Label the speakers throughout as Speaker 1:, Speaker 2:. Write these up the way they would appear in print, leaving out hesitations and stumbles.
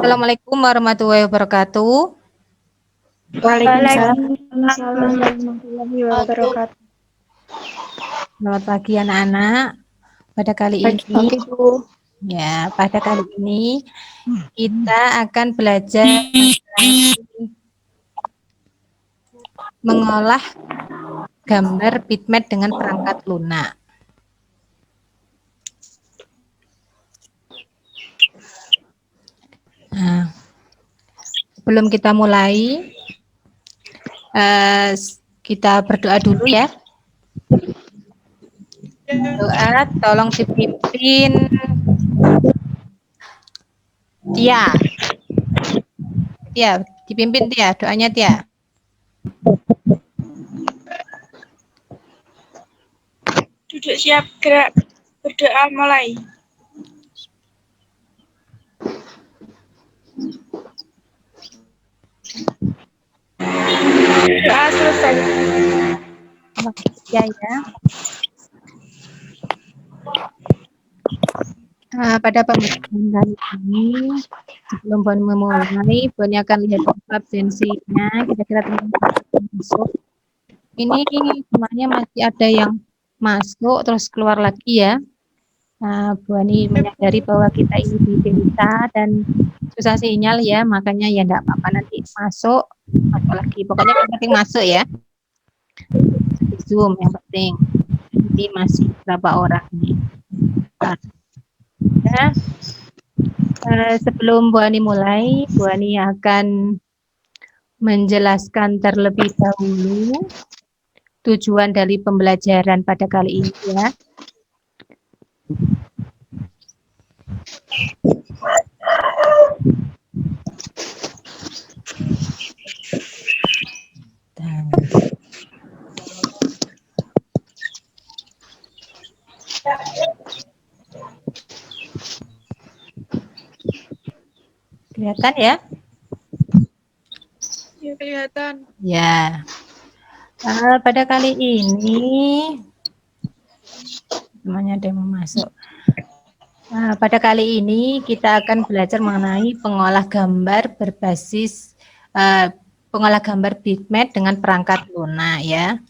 Speaker 1: Assalamualaikum warahmatullahi wabarakatuh.
Speaker 2: Waalaikumsalam
Speaker 3: Waalaikumsalam warahmatullahi wabarakatuh.
Speaker 1: Selamat pagi anak-anak. Pada kali ini, kita akan belajar mengolah gambar bitmap dengan perangkat lunak. Nah, sebelum kita mulai, kita berdoa dulu ya. Doa tolong dipimpin Tia. Tia, dipimpin Tia, doanya Tia.
Speaker 3: Duduk siap, gerak, berdoa mulai. Doa selesai.
Speaker 1: Ya. Pada pembelajaran kali ini, sebelum Bon memulai, Bon akan lihat absensinya, kira-kira teman-teman masuk. Ini semuanya masih ada yang masuk, terus keluar lagi ya. Nah, Bu Ani menyadari bahwa kita ini di desa dan susah sinyal ya, makanya ya enggak apa-apa, nanti masuk lagi. Pokoknya yang penting masuk ya. Di Zoom yang penting. Nanti masih berapa orang nih. Nah, ya. Sebelum Bu Ani mulai, Bu Ani akan menjelaskan terlebih dahulu tujuan dari pembelajaran pada kali ini ya. Kelihatan ya?
Speaker 3: Ya, kelihatan.
Speaker 1: Ya. Pada kali ini semuanya ada yang mau masuk. Pada kali ini kita akan belajar mengenai pengolah gambar berbasis pengolah gambar bitmap dengan perangkat lunak ya.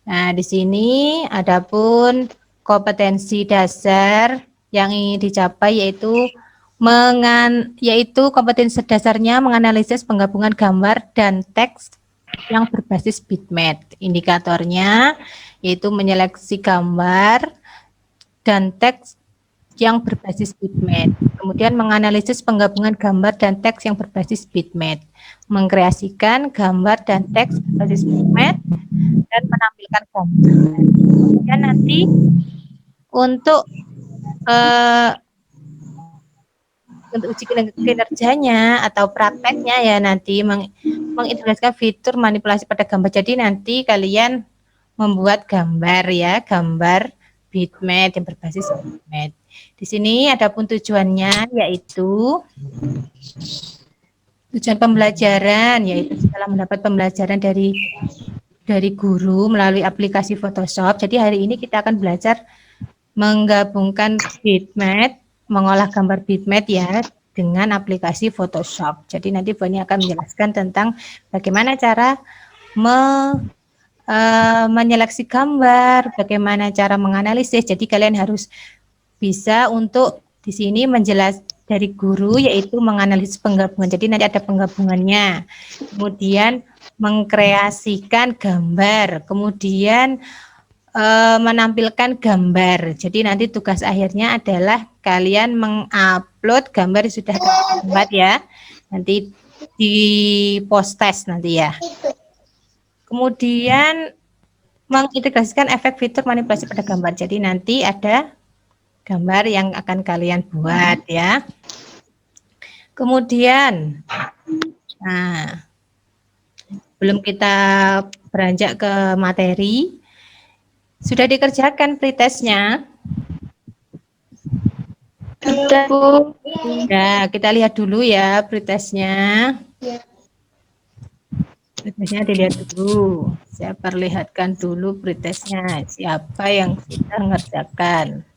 Speaker 1: Nah, di sini adapun kompetensi dasar yang ingin dicapai yaitu kompetensi dasarnya menganalisis penggabungan gambar dan teks yang berbasis bitmap. Indikatornya yaitu menyeleksi gambar dan teks yang berbasis bitmap. Kemudian menganalisis penggabungan gambar dan teks yang berbasis bitmap. Mengkreasikan gambar dan teks berbasis bitmap dan menampilkan gambar. Kemudian nanti untuk uji kinerjanya atau prakteknya ya nanti mengintegrasikan fitur manipulasi pada gambar. Jadi nanti kalian membuat gambar ya, gambar bitmap yang berbasis bitmap. Di sini adapun tujuannya yaitu tujuan pembelajaran yaitu setelah mendapat pembelajaran dari guru melalui aplikasi Photoshop. Jadi hari ini kita akan belajar menggabungkan bitmap, mengolah gambar bitmap ya dengan aplikasi Photoshop. Jadi nanti Boni akan menjelaskan tentang bagaimana cara menyeleksi gambar, bagaimana cara menganalisis. Jadi kalian harus bisa untuk di sini menjelaskan dari guru yaitu menganalisis penggabungan. Jadi nanti ada penggabungannya. Kemudian mengkreasikan gambar, kemudian menampilkan gambar. Jadi nanti tugas akhirnya adalah kalian mengupload gambar yang sudah kalian buat ya. Nanti di post test nanti ya. Kemudian mengintegrasikan efek fitur manipulasi pada gambar. Jadi nanti ada gambar yang akan kalian buat ya. Kemudian, nah, belum kita beranjak ke materi, sudah dikerjakan pretestnya?
Speaker 3: Sudah, Bu.
Speaker 1: Ya, kita lihat dulu ya pretestnya. Pretestnya dilihat dulu. Saya perlihatkan dulu pretestnya. Siapa yang sudah mengerjakan?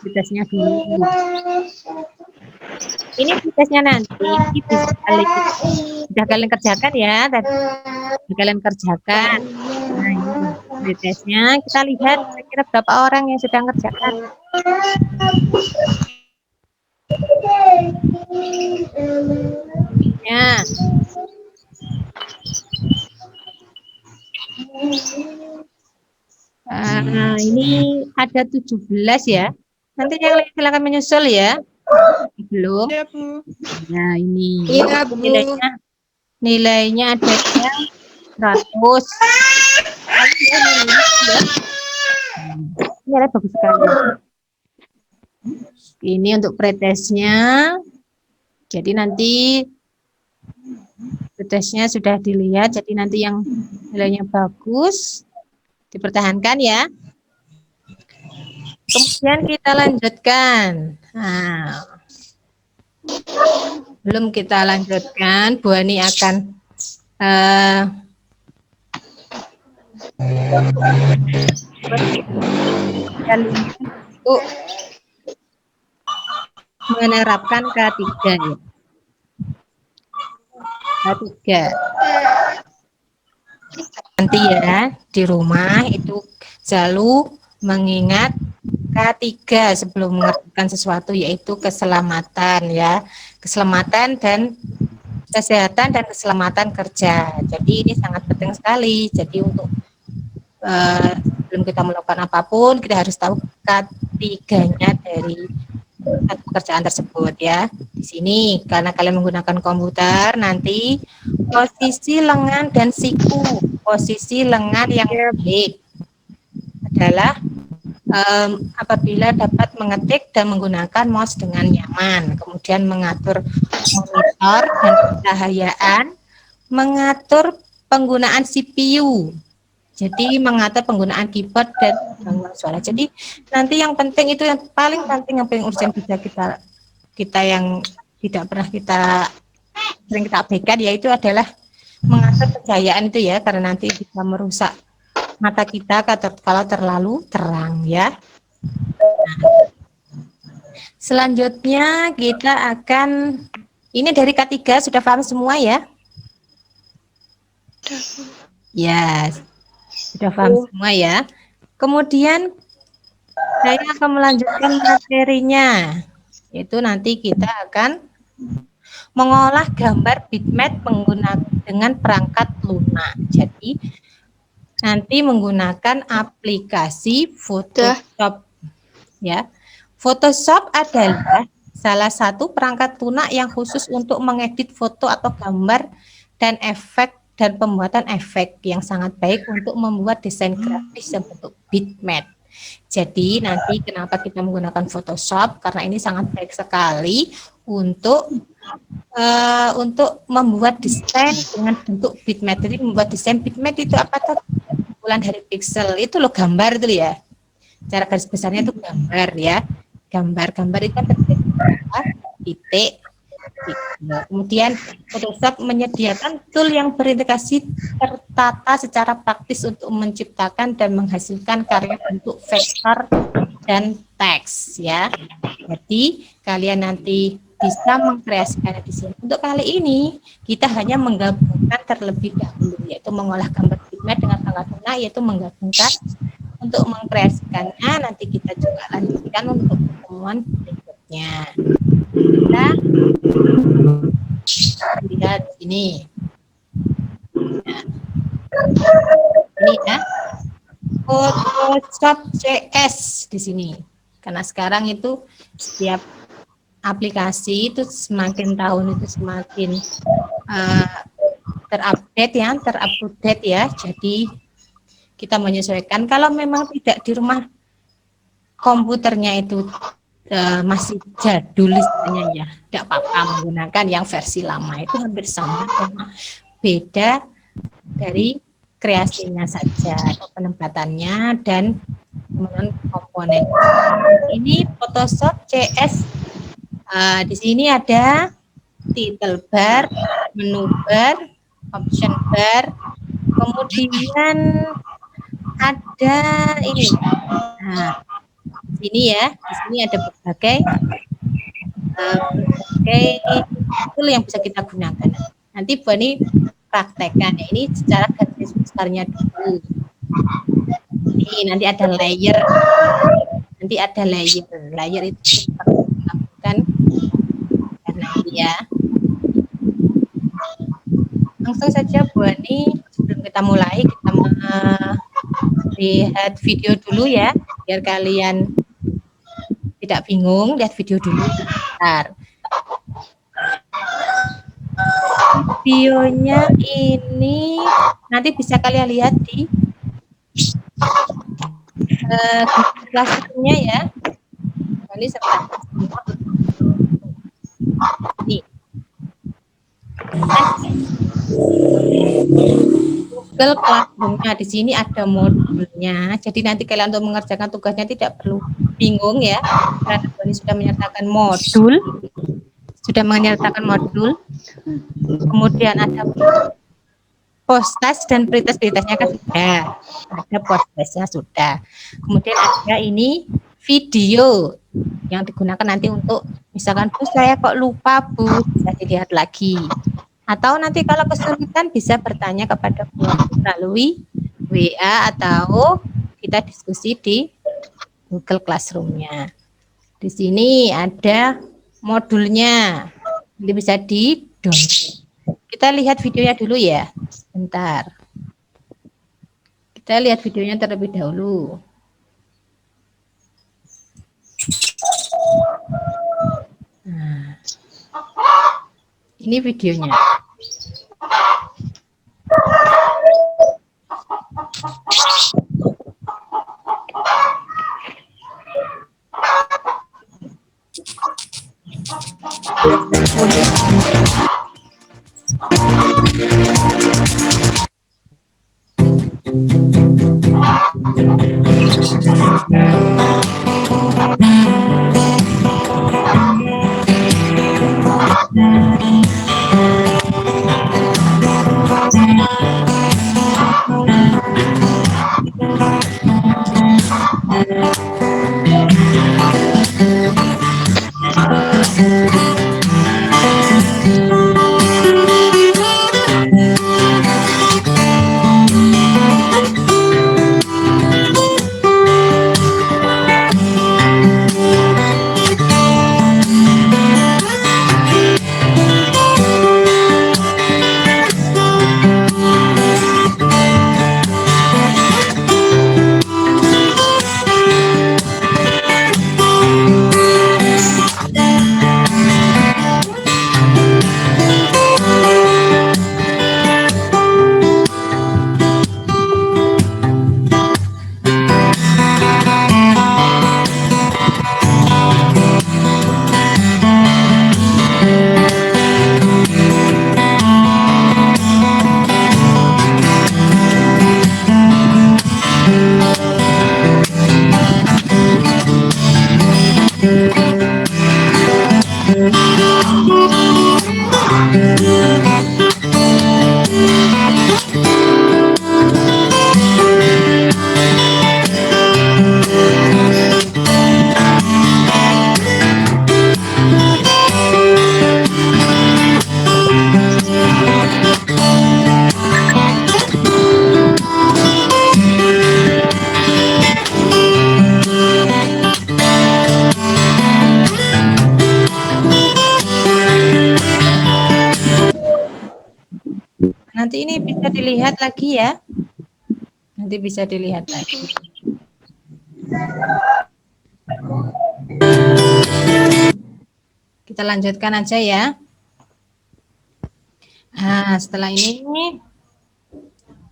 Speaker 1: Pretestnya dulu. Ini pretestnya nanti bisa sudah kalian kerjakan ya, tadi kalian kerjakan. Nah, ini pretestnya kita lihat kira-kira berapa orang yang sudah kerjakan. Ya. Ini ada 17 ya. Nanti yang lain silakan menyusul ya. Belum.
Speaker 3: Ya, Bu.
Speaker 1: Nah, ini.
Speaker 2: Iya, Bu.
Speaker 1: Nilainya ada yang 100. Nilai bagus sekali. Ini untuk pretestnya. Jadi nanti pretestnya sudah dilihat. Jadi nanti yang nilainya bagus dipertahankan ya. Kemudian kita lanjutkan. Nah, belum kita lanjutkan, Bu Ani akan untuk menerapkan ketiga ya. Ketiga. Nanti ya di rumah itu selalu mengingat ketiga sebelum mengerjakan sesuatu, yaitu keselamatan ya, keselamatan dan kesehatan dan keselamatan kerja. Jadi ini sangat penting sekali. Jadi untuk sebelum kita melakukan apapun kita harus tahu ketiganya dari satu pekerjaan tersebut ya. Di sini karena kalian menggunakan komputer, nanti posisi lengan dan siku, posisi lengan yang baik adalah apabila dapat mengetik dan menggunakan mouse dengan nyaman, kemudian mengatur monitor dan pencahayaan, mengatur penggunaan CPU, jadi mengatur penggunaan keyboard dan gangguan suara. Jadi nanti yang penting itu yang paling penting, yang paling urgent bisa kita yang tidak pernah sering kita abaikan, yaitu adalah mengatur pencahayaan itu ya, karena nanti bisa merusak mata kita kalau terlalu terang ya. Nah, selanjutnya kita akan, ini dari K3 sudah paham semua ya? Ya, sudah paham semua ya. Kemudian saya akan melanjutkan materinya, yaitu nanti kita akan mengolah gambar bitmap dengan perangkat lunak. Jadi nanti menggunakan aplikasi Photoshop ya. Photoshop adalah salah satu perangkat lunak yang khusus untuk mengedit foto atau gambar dan efek dan pembuatan efek, yang sangat baik untuk membuat desain grafis yang bentuk bitmap. Jadi nanti kenapa kita menggunakan Photoshop, karena ini sangat baik sekali untuk membuat desain dengan bentuk bitmap. Jadi membuat desain bitmap itu apa tuh? Kumpulan dari pixel itu loh, gambar itu ya. Cara garis besarnya itu gambar ya. Gambar-gambar itu kan titik. Kemudian Photoshop menyediakan tool yang berintegrasi tertata secara praktis untuk menciptakan dan menghasilkan karya bentuk vektor dan teks ya. Jadi kalian nanti bisa mengkreasikannya di sini. Untuk kali ini kita hanya menggabungkan terlebih dahulu, yaitu mengolah gambar bitmap dengan perangkat lunak, yaitu menggabungkan untuk mengkreasikannya. Nanti kita juga lanjutkan untuk pertemuan berikutnya. Kita lihat ini. Nah, ini ya. Photoshop CS di sini. Karena sekarang itu setiap aplikasi itu semakin tahun itu semakin terupdate ya, terupdate ya. Jadi kita menyesuaikan. Kalau memang tidak di rumah komputernya itu masih jadul istilahnya ya, tidak apa-apa menggunakan yang versi lama, itu hampir sama, cuma beda dari kreasinya saja atau penempatannya dan kemudian komponen. Ini Photoshop CS. Di sini ada title bar, menu bar, option bar, kemudian ada ini. Nah, Ini ya, di sini ada berbagai tool yang bisa kita gunakan. Nanti Bu Ani praktekkan ya. Ini secara garis besarnya dulu. Ini nanti ada layer. Nanti ada layer. Layer itu kita lakukan karena ini ya. Langsung saja Bu Ani, sebelum kita mulai, kita lihat video dulu ya, biar kalian tidak bingung. Lihat video dulu. Bentar. Videonya ini nanti bisa kalian lihat di Classroom-nya ya. Kali sebentar. Nih. Google Classroom-nya di sini ada modulnya. Jadi nanti kalian untuk mengerjakan tugasnya tidak perlu bingung ya. Karena ini sudah menyertakan modul. Kemudian ada post-test dan pretest-pretestnya kan sudah. Ada post-testnya sudah. Kemudian ada ini video yang digunakan nanti untuk misalkan Bu saya kok lupa Bu, bisa dilihat lagi. Atau nanti kalau kesulitan bisa bertanya kepada Bu melalui WA atau kita diskusi di Google Classroom-nya. Di sini ada modulnya. Nanti bisa di-download. Kita lihat videonya dulu ya. Sebentar. Kita lihat videonya terlebih dahulu. Nah, ini videonya. Nanti ini bisa dilihat lagi ya. Nanti bisa dilihat lagi. Kita lanjutkan aja ya. Nah, setelah ini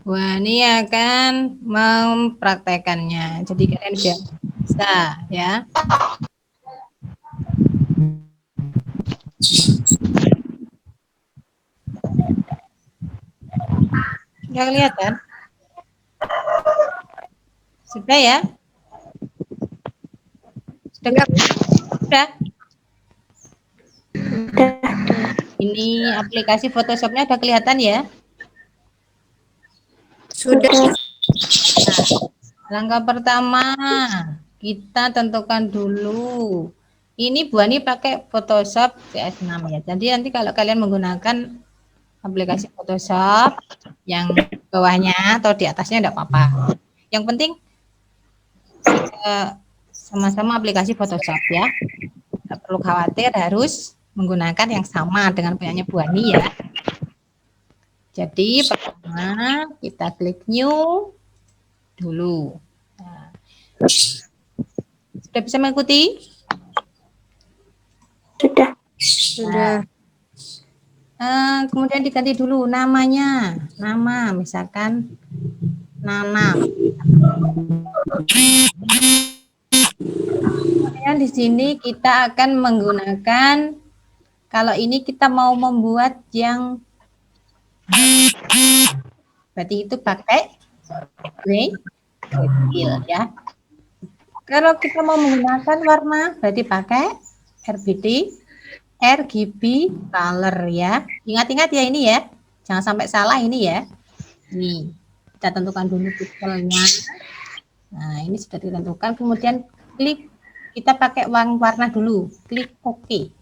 Speaker 1: Bu Ani akan mempraktekannya. Jadi kalian bisa ya. Sudah kelihatan? Sudah ya? Sudah? Sudah? Ini aplikasi Photoshop-nya udah kelihatan ya?
Speaker 2: Sudah.
Speaker 1: Nah, langkah pertama, kita tentukan dulu. Ini Bu Ani pakai Photoshop CS6 ya. Jadi nanti kalau kalian menggunakan aplikasi Photoshop yang bawahnya atau di atasnya enggak apa-apa. Yang penting sama-sama aplikasi Photoshop ya. Enggak perlu khawatir harus menggunakan yang sama dengan punyanya Bu Ani ya. Jadi pertama kita klik new dulu. Nah, sudah bisa mengikuti?
Speaker 2: Sudah.
Speaker 3: Sudah.
Speaker 1: Kemudian diganti dulu namanya. Nama misalkan Nana. Kemudian di sini kita akan menggunakan, kalau ini kita mau membuat yang berarti itu pakai gray fill ya. Kalau kita mau menggunakan warna berarti pakai RGB color ya. Ingat-ingat ya ini ya. Jangan sampai salah ini ya. Nih, kita tentukan dulu pixelnya. Nah, ini sudah ditentukan. Kemudian klik, kita pakai warna dulu. Klik OK.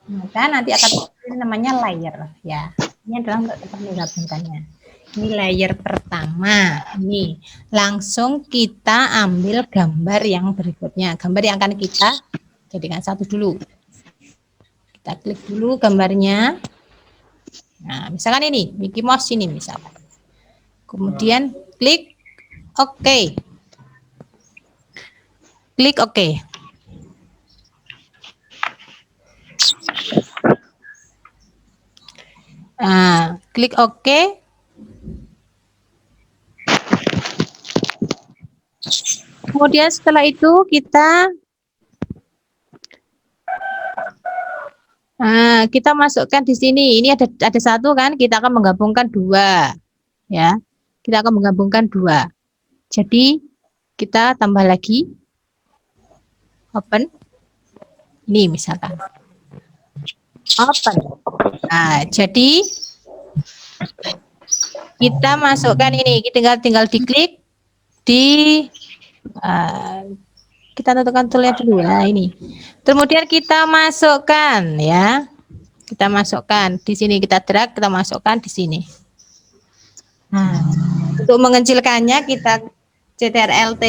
Speaker 1: Maka nanti akan namanya layer ya. Ini adalah untuk tempat menggabungkannya. Ini layer pertama. Ini langsung kita ambil gambar yang berikutnya. Gambar yang akan kita jadikan satu dulu. Kita klik dulu gambarnya. Nah, misalkan ini Mickey Mouse ini misalkan. Kemudian klik OK. Klik OK. Nah, klik OK. Kemudian setelah itu kita masukkan di sini. Ini ada satu kan, kita akan menggabungkan dua. Ya. Kita akan menggabungkan dua. Jadi kita tambah lagi open. Ini misalkan. Open. Nah, jadi kita masukkan ini, tinggal diklik di kita tentukan toolnya dulu ya ini. Kemudian kita masukkan ya. Kita masukkan di sini, kita drag, kita masukkan di sini. Nah, untuk mengecilkannya kita Ctrl+T.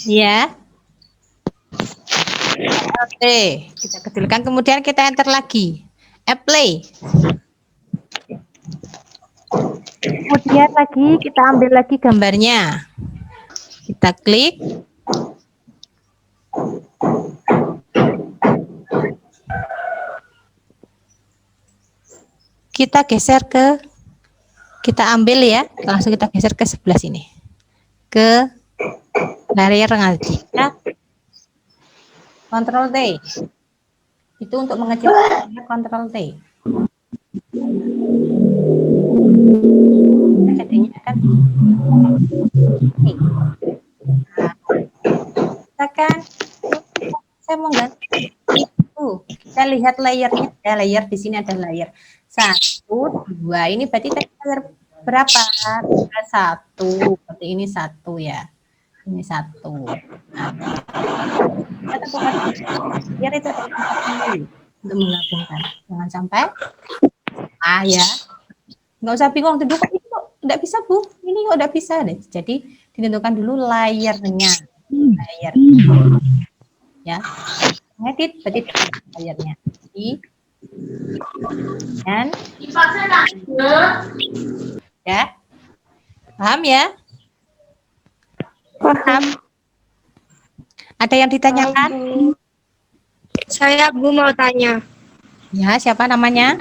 Speaker 1: Ya. Oke, kita kecilkan, kemudian kita enter lagi. Apply. Kemudian lagi kita ambil lagi gambarnya. Kita klik. Kita geser kita ambil ya, langsung kita geser ke sebelah sini. Ke layer ngaji. Kita Ctrl T. Itu untuk mengecilkan, Ctrl T. Jadinya kan kita kan saya mau ganti itu, kita lihat layernya, ada layer di sini, ada layer 1, 2, ini berarti layer berapa? Satu, seperti ini 1 ya, ini 1. Nah, kita tentukan biar itu untuk menggabungkan, jangan sampai ya. Nggak usah bingung, itu kok tidak bisa Bu, ini kok tidak bisa deh. Jadi ditentukan dulu layernya, layer ya, edit berarti layernya dan ya, paham ya? Paham. Ada yang ditanyakan?
Speaker 3: Saya Bu mau tanya.
Speaker 1: Ya, siapa namanya?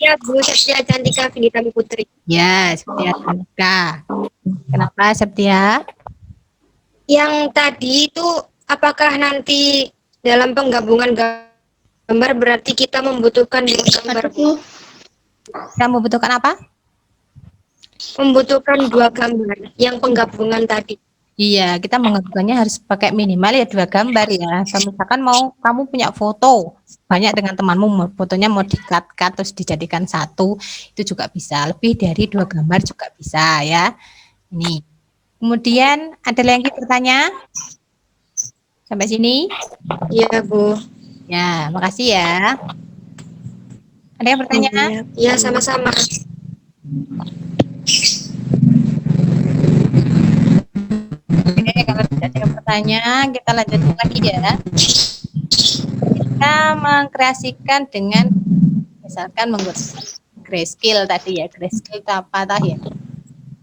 Speaker 3: Ya Bu, Septia Cantika Finitami Putri.
Speaker 1: Ya, Septia Cantika. Kenapa Septia?
Speaker 3: Yang tadi itu apakah nanti dalam penggabungan gambar berarti kita membutuhkan dua gambar Bu?
Speaker 1: Kita membutuhkan apa?
Speaker 3: Membutuhkan dua gambar yang penggabungan tadi.
Speaker 1: Iya, kita mengajukannya harus pakai minimal ya 2 gambar ya. Misalkan mau kamu punya foto banyak dengan temanmu, fotonya mau di-cut-cut terus dijadikan satu, itu juga bisa. Lebih dari 2 gambar juga bisa ya. Ini. Kemudian ada lagi bertanya? Sampai sini?
Speaker 3: Iya, Bu.
Speaker 1: Ya, makasih ya. Ada yang bertanya?
Speaker 3: Iya, sama-sama.
Speaker 1: Oke, kalau tidak ada yang bertanya, kita lanjutkan lagi ya. Kita mengkreasikan dengan misalkan menggunakan grayscale tadi ya. Grayscale itu apa tadi ya?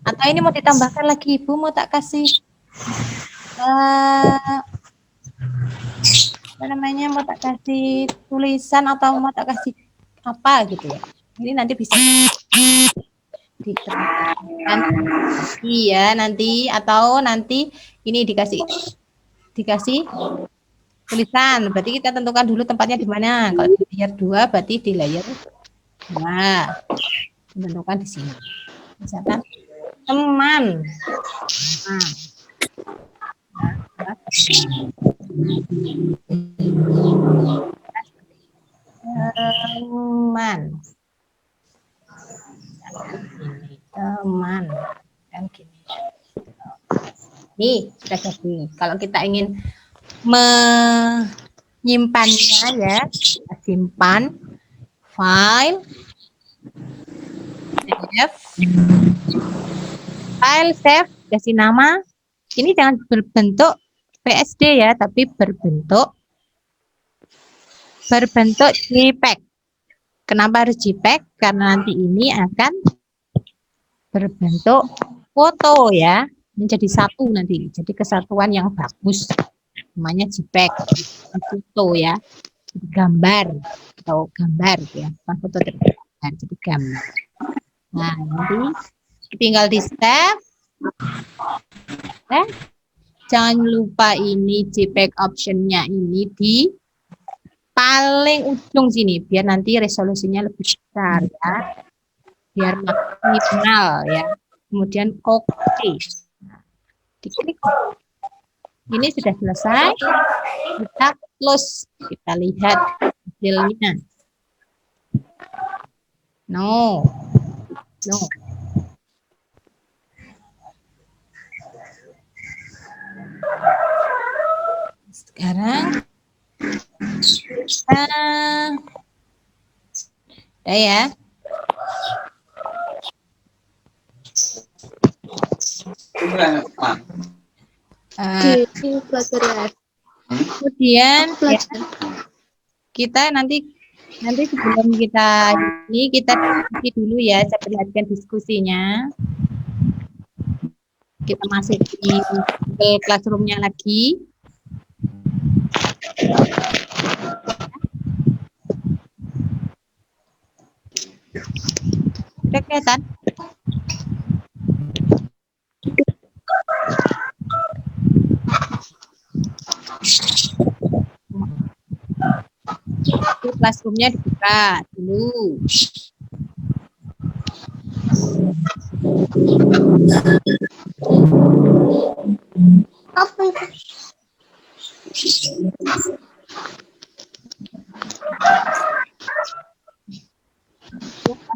Speaker 1: Atau ini mau ditambahkan lagi, Ibu mau tak kasih apa namanya, mau tak kasih tulisan atau mau tak kasih apa gitu ya. Ini nanti bisa diterangkan iya nanti, atau nanti ini dikasih tulisan, berarti kita tentukan dulu tempatnya di mana. Kalau di layer 2 berarti di layer 2 tentukan di sini, misalkan teman. Teman kan gini. Nih sudah jadi. Kalau kita ingin menyimpannya ya, kita simpan file save, kasih nama. Ini jangan berbentuk PSD ya, tapi berbentuk JPEG. Kenapa harus JPEG? Karena nanti ini akan berbentuk foto ya, menjadi satu nanti, jadi kesatuan yang bagus, namanya JPEG, foto ya, jadi gambar atau gambar ya, bukan foto tergambar, jadi gambar. Nah nanti tinggal di save. Jangan lupa ini JPEG optionnya ini di paling ujung sini, biar nanti resolusinya lebih besar ya, biar maksimal ya. Kemudian oke, diklik. Ini sudah selesai, kita close, kita lihat hasilnya. No. Sekarang kita udah ya. Kemudian ya, kita nanti sebelum kita diskusi dulu ya, saya perlihatkan diskusinya. Kita masuk di Google Classroom-nya lagi. Udah kelihatan? Classroom-nya dibuka dulu.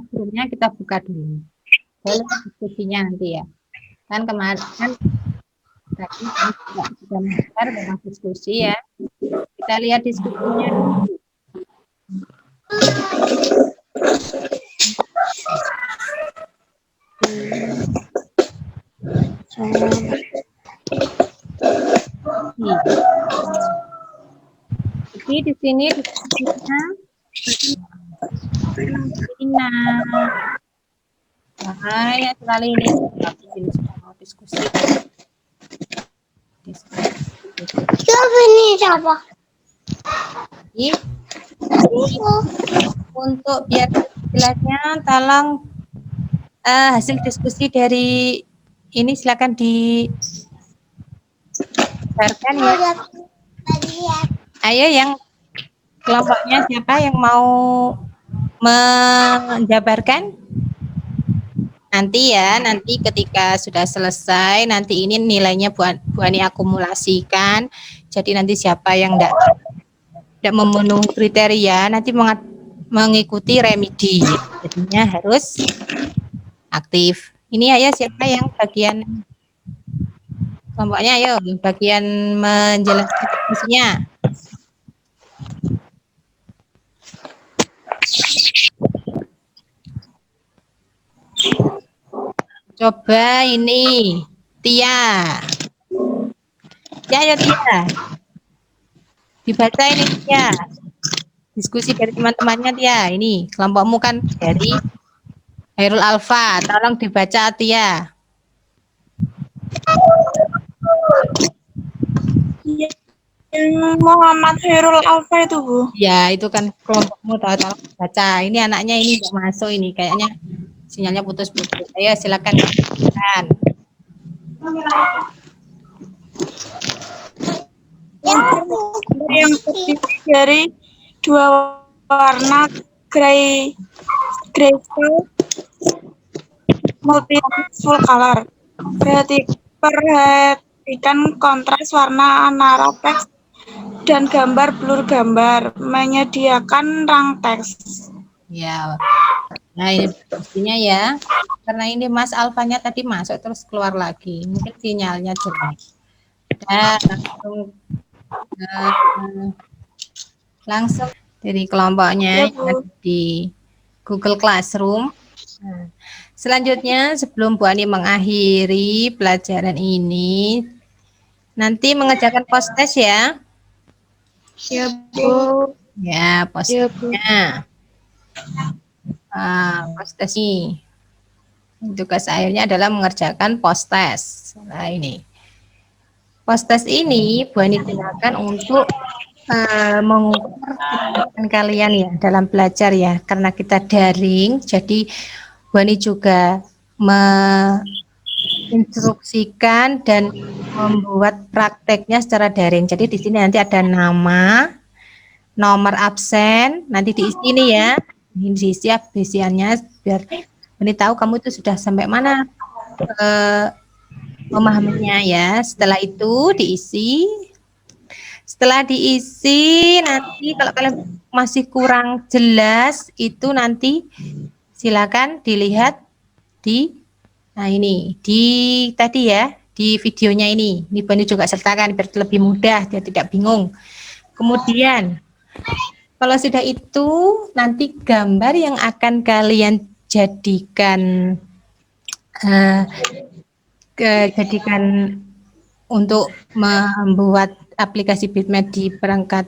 Speaker 1: Classroom-nya kita buka dulu. Lalu diskusinya nanti ya. Kan kemarin kan tadi sudah mendengar tentang diskusi ya. Kita lihat diskusinya dulu. Jadi di sini diskusinya bahaya sekali ini. Ini mau diskusi.
Speaker 2: Ini siapa?
Speaker 1: Untuk biar jelasnya, tolong hasil diskusi dari ini silakan disebarkan ya. Ayo yang kelompoknya siapa yang mau menjabarkan? Nanti ketika sudah selesai, nanti ini nilainya Bu Ani akumulasikan. Jadi nanti siapa yang tidak memenuhi kriteria nanti mengikuti remedi. Jadinya harus aktif. Ini ya siapa yang bagian kelompoknya? Ayo, bagian menjelaskan fungsinya. Coba ini Tia. Ya, ayo Tia. Dibaca ini Tia. Diskusi dari teman-temannya Tia. Ini kelompokmu kan dari Hairul Alfa. Tolong dibaca Tia.
Speaker 2: Yang Muhammad Hairul Alfa itu, Bu.
Speaker 1: Ya, itu kan kelompokmu tolong baca. Ini anaknya ini nggak masuk ini. Kayaknya sinyalnya putus-putus. Ayo silakan.
Speaker 2: Yang terdiri dari dua warna grayscale multi full color. Perhatikan kontras warna antara teks dan gambar blur gambar. Menyediakan rang teks.
Speaker 1: Ya. Nah, ini pastinya ya. Karena ini Mas Alfanya tadi masuk terus keluar lagi. Mungkin sinyalnya jelek. Dan langsung dari kelompoknya
Speaker 2: Ya, Bu.
Speaker 1: yang di Google Classroom. Nah, selanjutnya sebelum Bu Ani mengakhiri pelajaran ini, nanti mengerjakan post test ya.
Speaker 2: Ya, Bu.
Speaker 1: Ya, post
Speaker 2: Ya, Bu.
Speaker 1: testnya. Post test ini. Tugas akhirnya adalah mengerjakan post test. Nah, ini. Post test ini Bu Ani gunakan untuk mengukur kemampuan kalian ya dalam belajar ya, karena kita daring, jadi Bu Ani juga menginstruksikan dan membuat prakteknya secara daring. Jadi di sini nanti ada nama, nomor absen, nanti diisi nih ya, ini diisi absensiannya biar Bu Ani tahu kamu itu sudah sampai mana memahaminya ya. Setelah itu diisi. Setelah diisi, nanti kalau kalian masih kurang jelas, itu nanti silakan dilihat di, nah ini, di tadi ya, di videonya ini. Ini Bani juga sertakan biar lebih mudah, dia tidak bingung. Kemudian, kalau sudah itu, nanti gambar yang akan kalian jadikan, untuk membuat aplikasi bitmap di perangkat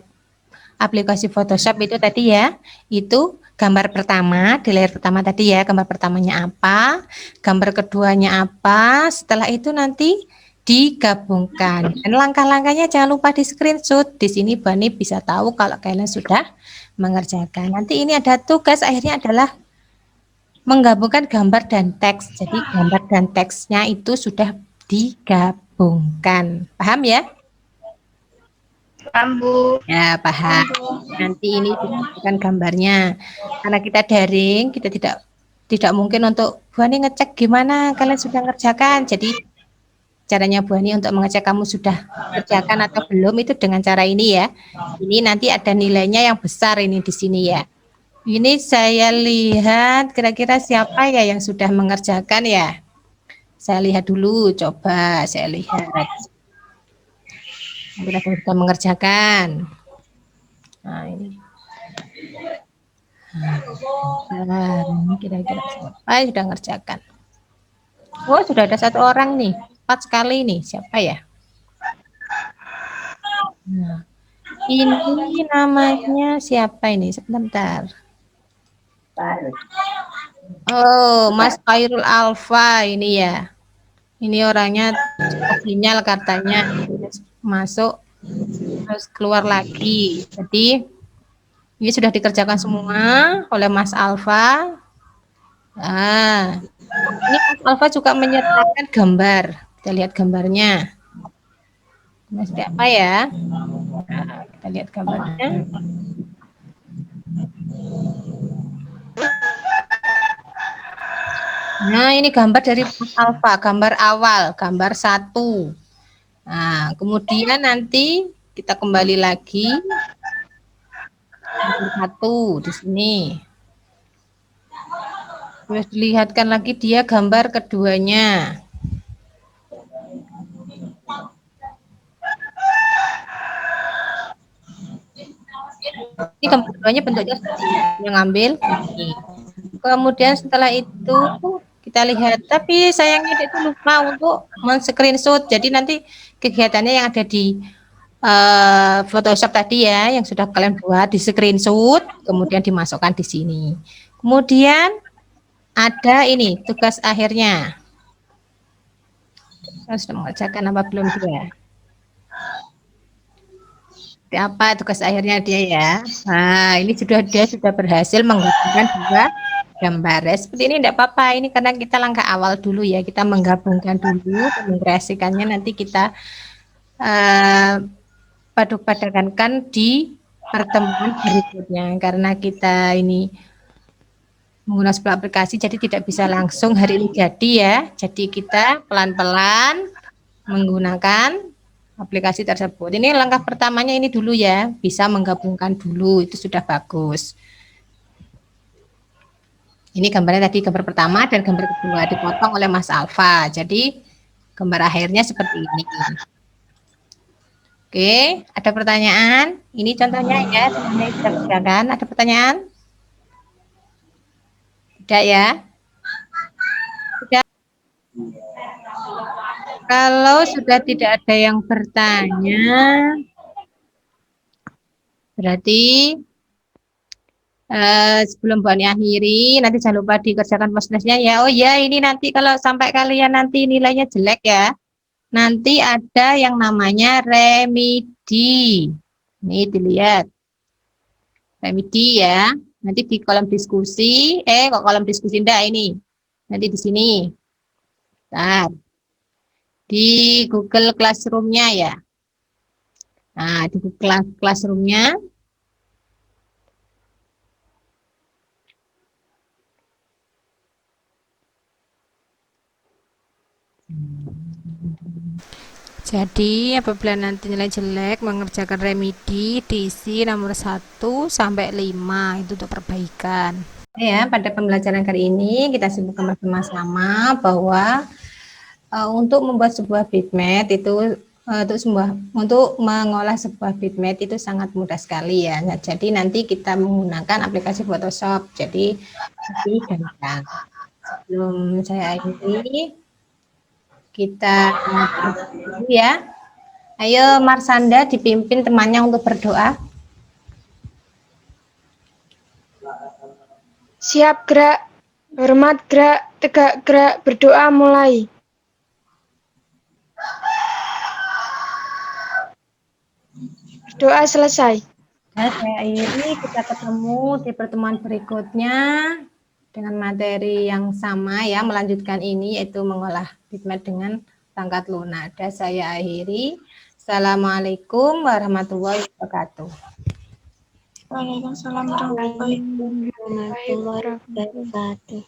Speaker 1: aplikasi Photoshop itu tadi ya, itu gambar pertama, di layar pertama tadi ya, gambar pertamanya apa, gambar keduanya apa, setelah itu nanti digabungkan. Dan langkah-langkahnya jangan lupa di screenshot. Di sini Bani bisa tahu kalau kalian sudah mengerjakan. Nanti ini ada tugas akhirnya adalah menggabungkan gambar dan teks. Jadi gambar dan teksnya itu sudah digabungkan. Paham ya?
Speaker 2: Paham, Bu.
Speaker 1: Ya, paham. Nanti ini bukan gambarnya. Karena kita daring, kita tidak mungkin untuk Bu Ani ngecek gimana kalian sudah ngerjakan. Jadi caranya Bu Ani untuk mengecek kamu sudah kerjakan atau belum itu dengan cara ini ya. Ini nanti ada nilainya yang besar ini di sini ya. Ini saya lihat kira-kira siapa ya yang sudah mengerjakan ya. Saya lihat dulu, coba saya lihat. Mungkin ada yang sudah mengerjakan. Nah, ini. Nah, ini kira-kira siapa yang sudah mengerjakan? Oh, sudah ada satu orang nih. 4 sekali nih. Siapa ya? Nah, ini namanya siapa ini? Sebentar. Oh, Mas Khairul Alfa ini ya. Ini orangnya sinyal katanya masuk terus keluar lagi. Jadi ini sudah dikerjakan semua oleh Mas Alfa. Nah, ini Mas Alfa juga menyertakan gambar. Kita lihat gambarnya. Mas apa ya? Nah, kita lihat gambarnya. Nah, ini gambar dari alfa, gambar awal, gambar 1. Nah, kemudian nanti kita kembali lagi gambar 1 di sini. Terus dilihatkan lagi dia gambar keduanya. Ini gambar keduanya bentuknya seperti ini. Yang ngambil ini. Kemudian setelah itu kita lihat, tapi sayangnya dia itu lupa untuk men-screenshot. Jadi nanti kegiatannya yang ada di Photoshop tadi ya, yang sudah kalian buat di screenshot, kemudian dimasukkan di sini. Kemudian ada ini tugas akhirnya. Saya sudah mengerjakan apa belum dia? Apa tugas akhirnya dia ya? Nah, ini dia sudah berhasil menggabungkan dua gambar. Ya, seperti ini tidak apa-apa. Ini karena kita langkah awal dulu ya. Kita menggabungkan dulu, mengkreasikannya nanti kita padu-padankan di pertemuan berikutnya. Karena kita ini menggunakan sebuah aplikasi, jadi tidak bisa langsung hari ini jadi ya. Jadi kita pelan-pelan menggunakan aplikasi tersebut. Ini langkah pertamanya ini dulu ya, bisa menggabungkan dulu, itu sudah bagus. Ini gambarnya tadi gambar pertama dan gambar kedua dipotong oleh Mas Alfa. Jadi gambar akhirnya seperti ini. Oke, ada pertanyaan? Ini contohnya ya, semuanya sudah kerjakan. Ada pertanyaan? Tidak ya? Tidak. Kalau sudah tidak ada yang bertanya, berarti sebelum Bu Ani akhiri, nanti jangan lupa dikerjakan postnesnya ya. Oh ya, ini nanti kalau sampai kalian nanti nilainya jelek ya, nanti ada yang namanya remedi. Ini dilihat. Remedi ya. Nanti di kolom diskusi, kok kolom diskusi enggak ini. Nanti di sini. Bentar. Di Google Classroom-nya ya. Nah, di Google Classroom-nya jadi apabila nanti nilai jelek mengerjakan remedi diisi nomor 1 sampai 5 itu untuk perbaikan. Ya, pada pembelajaran kali ini kita sebutkan bersama-sama bahwa untuk membuat sebuah bitmap itu untuk mengolah sebuah bitmap itu sangat mudah sekali ya. Nah, jadi nanti kita menggunakan aplikasi Photoshop. Jadi lebih gampang. Sebelum saya akhiri, kita dulu ya. Ayo Marsanda dipimpin temannya untuk berdoa.
Speaker 3: Siap gerak, hormat gerak, tegak gerak, berdoa mulai. Doa selesai.
Speaker 1: Dan saya akhiri, kita ketemu di pertemuan berikutnya dengan materi yang sama ya, melanjutkan ini yaitu mengolah bitmap dengan perangkat lunak. Dan saya akhiri. Assalamualaikum warahmatullahi wabarakatuh.
Speaker 2: Waalaikumsalam warahmatullahi
Speaker 3: Warahmatullahi wabarakatuh.